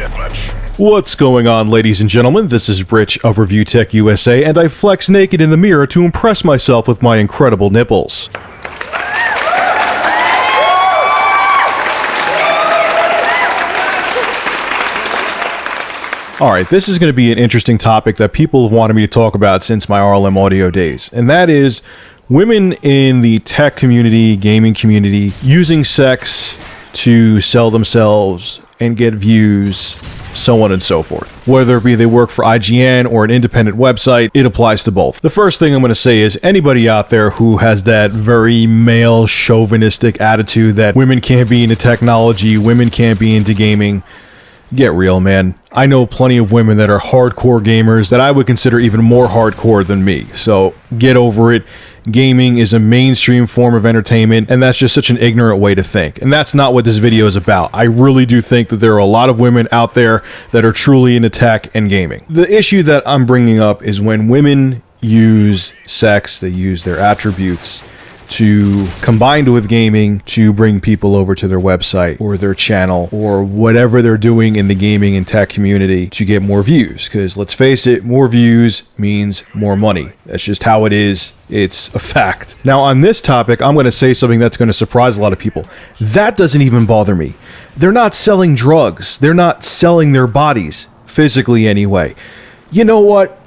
deathmatch. What's going on, ladies and gentlemen? This is Rich of Review Tech USA, and I flex naked in the mirror to impress myself with my incredible nipples. Alright, this is going to be an interesting topic that people have wanted me to talk about since my RLM audio days, and that is women in the tech community, gaming community, using sex to sell themselves and get views, so on and so forth. Whether it be they work for IGN or an independent website, it applies to both. The first thing I'm going to say is anybody out there who has that very male chauvinistic attitude that women can't be into technology, women can't be into gaming, get real, man. I know plenty of women that are hardcore gamers that I would consider even more hardcore than me, so get over it. Gaming is a mainstream form of entertainment, and that's just such an ignorant way to think. And that's not what this video is about. I really do think that there are a lot of women out there that are truly into tech and gaming. The issue that I'm bringing up is when women use sex, they use their attributes to combined with gaming to bring people over to their website or their channel or whatever they're doing in the gaming and tech community to get more views. Because let's face it, more views means more money. That's just how it is. It's a fact. Now on this topic, I'm going to say something that's going to surprise a lot of people. That doesn't even bother me. They're not selling drugs. They're not selling their bodies, physically anyway. You know what?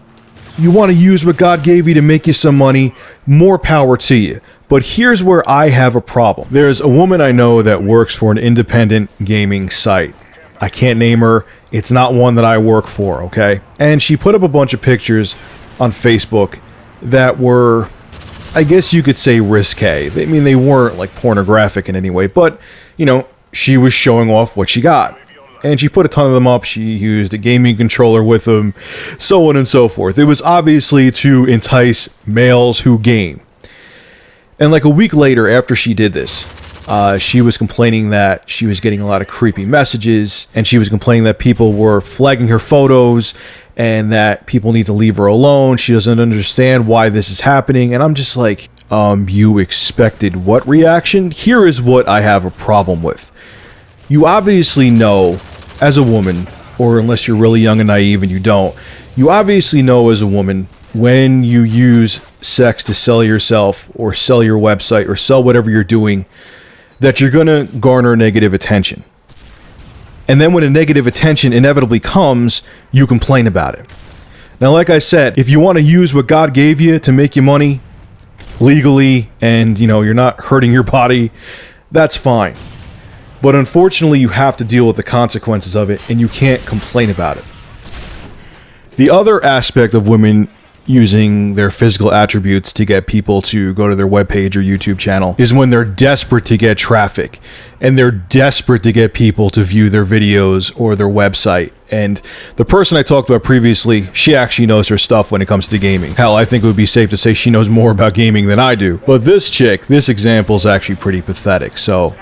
You want to use what God gave you to make you some money, more power to you. But here's where I have a problem. There's a woman I know that works for an independent gaming site. I can't name her. It's not one that I work for, okay? And she put up a bunch of pictures on Facebook that were, I guess you could say, risque. I mean, they weren't like pornographic in any way, but, you know, she was showing off what she got. And she put a ton of them up. She used a gaming controller with them, so on and so forth. It was obviously to entice males who game. And like a week later, after she did this, she was complaining that she was getting a lot of creepy messages, and she was complaining that people were flagging her photos and that people need to leave her alone. She doesn't understand why this is happening. And I'm just like, you expected what reaction? Here is what I have a problem with. You obviously know, as a woman, or unless you're really young and naive and you don't, you obviously know as a woman when you use sex to sell yourself or sell your website or sell whatever you're doing, that you're going to garner negative attention. And then when a negative attention inevitably comes, you complain about it. Now, like I said, if you want to use what God gave you to make you money legally and, you know, you're not hurting your body, that's fine. But unfortunately, you have to deal with the consequences of it, and you can't complain about it. The other aspect of women using their physical attributes to get people to go to their webpage or YouTube channel is when they're desperate to get traffic, and they're desperate to get people to view their videos or their website. And the person I talked about previously, she actually knows her stuff when it comes to gaming. Hell, I think it would be safe to say she knows more about gaming than I do. But this chick, this example is actually pretty pathetic. So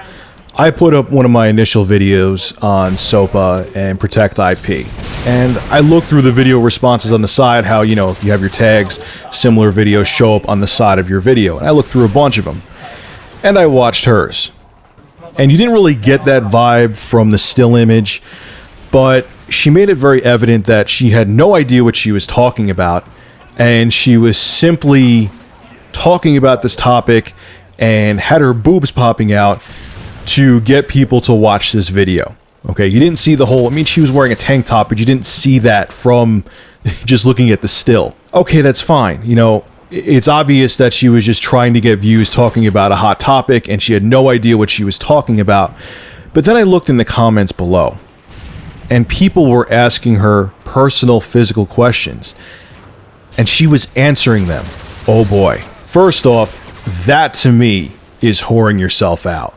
I put up one of my initial videos on SOPA and Protect IP. And I looked through the video responses on the side, how, you know, if you have your tags, similar videos show up on the side of your video. And I looked through a bunch of them. And I watched hers. And you didn't really get that vibe from the still image, but she made it very evident that she had no idea what she was talking about. And she was simply talking about this topic and had her boobs popping out to get people to watch this video. Okay, you didn't see the whole, I mean, she was wearing a tank top, but you didn't see that from just looking at the still. Okay, that's fine. You know, it's obvious that she was just trying to get views talking about a hot topic, and she had no idea what she was talking about. But then I looked in the comments below, and people were asking her personal physical questions, and she was answering them. Oh boy. First off, that to me is whoring yourself out.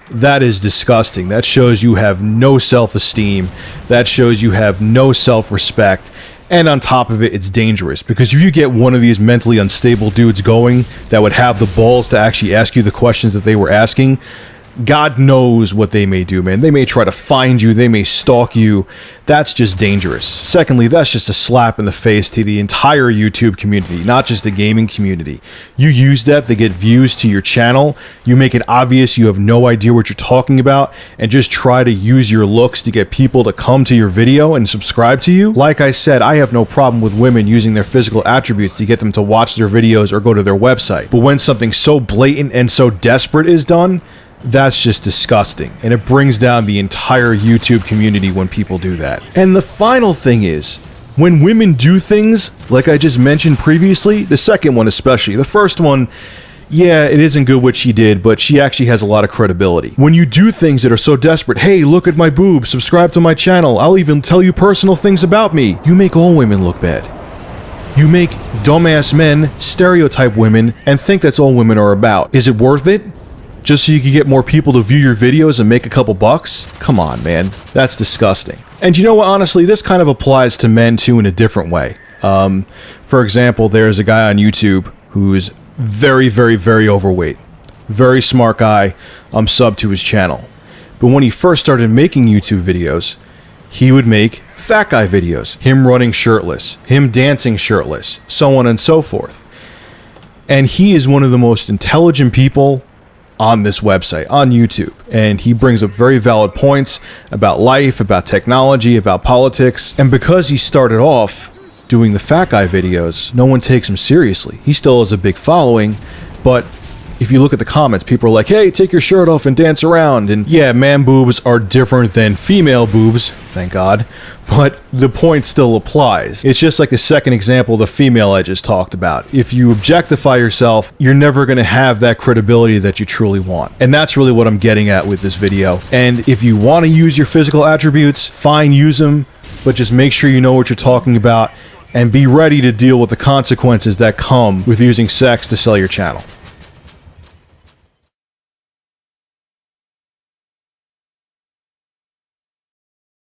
That is disgusting. That shows you have no self-esteem. That shows you have no self-respect. And on top of it, it's dangerous. Because if you get one of these mentally unstable dudes going that would have the balls to actually ask you the questions that they were asking, God knows what they may do, man. They may try to find you, they may stalk you. That's just dangerous. Secondly, that's just a slap in the face to the entire YouTube community, not just the gaming community. You use that to get views to your channel, you make it obvious you have no idea what you're talking about, and just try to use your looks to get people to come to your video and subscribe to you. Like I said, I have no problem with women using their physical attributes to get them to watch their videos or go to their website. But when something so blatant and so desperate is done, that's just disgusting, and it brings down the entire YouTube community when people do that. And the final thing is, when women do things like I just mentioned previously, the second one especially, the first one, yeah, it isn't good what she did, but she actually has a lot of credibility. When you do things that are so desperate, hey, look at my boobs, subscribe to my channel, I'll even tell you personal things about me, you make all women look bad. You make dumbass men stereotype women and think that's all women are about. Is it worth it? Just so you can get more people to view your videos and make a couple bucks? Come on, man. That's disgusting. And you know what, honestly, this kind of applies to men too in a different way. For example, there's a guy on YouTube who is very, very, very overweight. Very smart guy. I'm subbed to his channel. But when he first started making YouTube videos, he would make fat guy videos. Him running shirtless, him dancing shirtless, so on and so forth. And he is one of the most intelligent people on this website, on YouTube, and he brings up very valid points about life, about technology, about politics. And because he started off doing the fat guy videos, no one takes him seriously. He still has a big following, but if you look at the comments, people are like, hey, take your shirt off and dance around. And yeah, man boobs are different than female boobs, thank God, but the point still applies. It's just like the second example, the female I just talked about. If you objectify yourself, you're never going to have that credibility that you truly want. And that's really what I'm getting at with this video. And if you want to use your physical attributes, fine, use them, but just make sure you know what you're talking about and be ready to deal with the consequences that come with using sex to sell your channel.